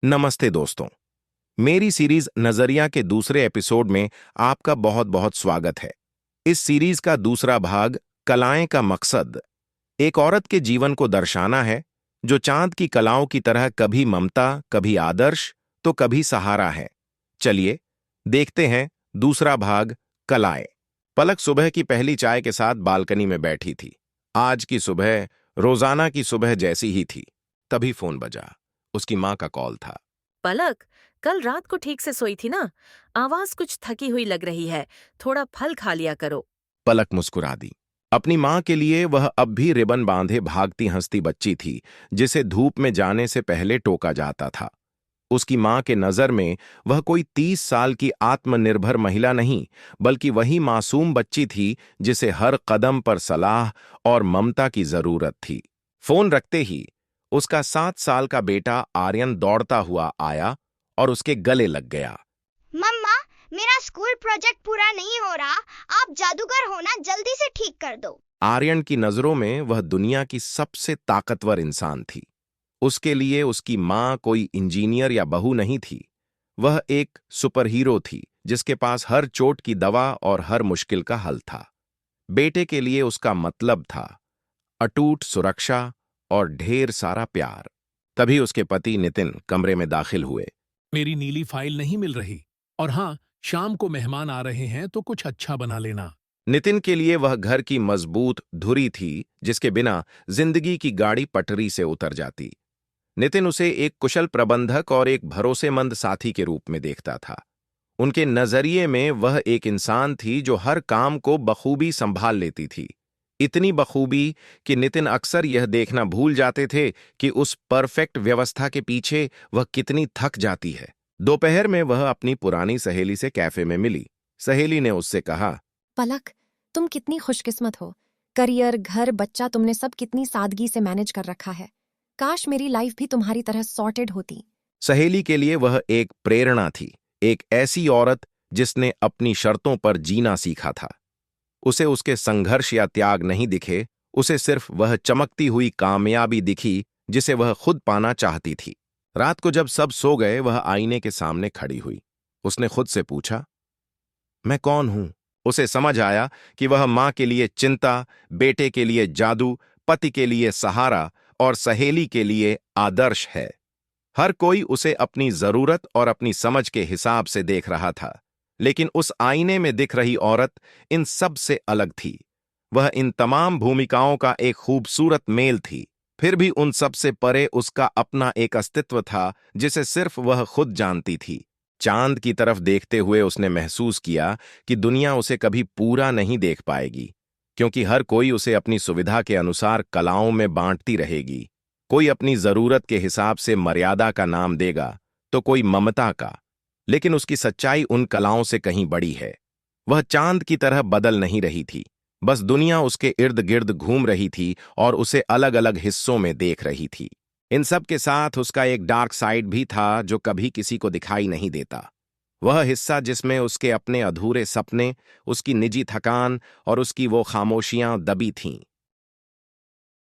नमस्ते दोस्तों। मेरी सीरीज नजरिया के दूसरे एपिसोड में आपका बहुत बहुत स्वागत है। इस सीरीज का दूसरा भाग कलाएं का मकसद एक औरत के जीवन को दर्शाना है जो चांद की कलाओं की तरह कभी ममता, कभी आदर्श तो कभी सहारा है। चलिए देखते हैं दूसरा भाग कलाएं। पलक सुबह की पहली चाय के साथ बालकनी में बैठी थी। आज की सुबह रोजाना की सुबह जैसी ही थी। तभी फोन बजा। उसकी माँ का कॉल था। पलक, कल रात को ठीक से सोई थी ना? आवाज कुछ थकी हुई लग रही है। थोड़ा फल खा लिया करो। पलक मुस्कुरा दी। अपनी मां के लिए वह अब भी रिबन बांधे भागती हंसती बच्ची थी जिसे धूप में जाने से पहले टोका जाता था। उसकी मां के नजर में वह कोई 30 साल की आत्मनिर्भर महिला नहीं, बल्कि वही मासूम बच्ची थी जिसे हर कदम पर सलाह और ममता की जरूरत थी। फोन रखते ही उसका 7 साल का बेटा आर्यन दौड़ता हुआ आया और उसके गले लग गया। मम्मा, मेरा स्कूल प्रोजेक्ट पूरा नहीं हो रहा। आप जादूगर हो ना, जल्दी से ठीक कर दो। आर्यन की नजरों में वह दुनिया की सबसे ताकतवर इंसान थी। उसके लिए उसकी मां कोई इंजीनियर या बहू नहीं थी। वह एक सुपर हीरो थी जिसके पास हर चोट की दवा और हर मुश्किल का हल था। बेटे के लिए उसका मतलब था अटूट सुरक्षा और ढेर सारा प्यार। तभी उसके पति नितिन कमरे में दाखिल हुए। मेरी नीली फाइल नहीं मिल रही। और हाँ, शाम को मेहमान आ रहे हैं तो कुछ अच्छा बना लेना। नितिन के लिए वह घर की मजबूत धुरी थी जिसके बिना जिंदगी की गाड़ी पटरी से उतर जाती। नितिन उसे एक कुशल प्रबंधक और एक भरोसेमंद साथी के रूप में देखता था। उनके नजरिए में वह एक इंसान थी जो हर काम को बखूबी संभाल लेती थी। इतनी बखूबी कि नितिन अक्सर यह देखना भूल जाते थे कि उस परफेक्ट व्यवस्था के पीछे वह कितनी थक जाती है। दोपहर में वह अपनी पुरानी सहेली से कैफे में मिली। सहेली ने उससे कहा, पलक, तुम कितनी खुशकिस्मत हो। करियर, घर, बच्चा तुमने सब कितनी सादगी से मैनेज कर रखा है। काश मेरी लाइफ भी तुम्हारी तरह सॉर्टेड होती। सहेली के लिए वह एक प्रेरणा थी, एक ऐसी औरत जिसने अपनी शर्तों पर जीना सीखा था। उसे उसके संघर्ष या त्याग नहीं दिखे, उसे सिर्फ वह चमकती हुई कामयाबी दिखी जिसे वह खुद पाना चाहती थी। रात को जब सब सो गए, वह आईने के सामने खड़ी हुई। उसने खुद से पूछा, मैं कौन हूं? उसे समझ आया कि वह मां के लिए चिंता, बेटे के लिए जादू, पति के लिए सहारा और सहेली के लिए आदर्श है। हर कोई उसे अपनी जरूरत और अपनी समझ के हिसाब से देख रहा था, लेकिन उस आईने में दिख रही औरत इन सब से अलग थी। वह इन तमाम भूमिकाओं का एक खूबसूरत मेल थी। फिर भी उन सब से परे उसका अपना एक अस्तित्व था जिसे सिर्फ वह खुद जानती थी। चांद की तरफ देखते हुए उसने महसूस किया कि दुनिया उसे कभी पूरा नहीं देख पाएगी, क्योंकि हर कोई उसे अपनी सुविधा के अनुसार कलाओं में बांटती रहेगी। कोई अपनी जरूरत के हिसाब से मर्यादा का नाम देगा तो कोई ममता का, लेकिन उसकी सच्चाई उन कलाओं से कहीं बड़ी है। वह चांद की तरह बदल नहीं रही थी, बस दुनिया उसके इर्द गिर्द घूम रही थी और उसे अलग अलग हिस्सों में देख रही थी। इन सब के साथ उसका एक डार्क साइड भी था जो कभी किसी को दिखाई नहीं देता। वह हिस्सा जिसमें उसके अपने अधूरे सपने, उसकी निजी थकान और उसकी वो खामोशियां दबी थीं।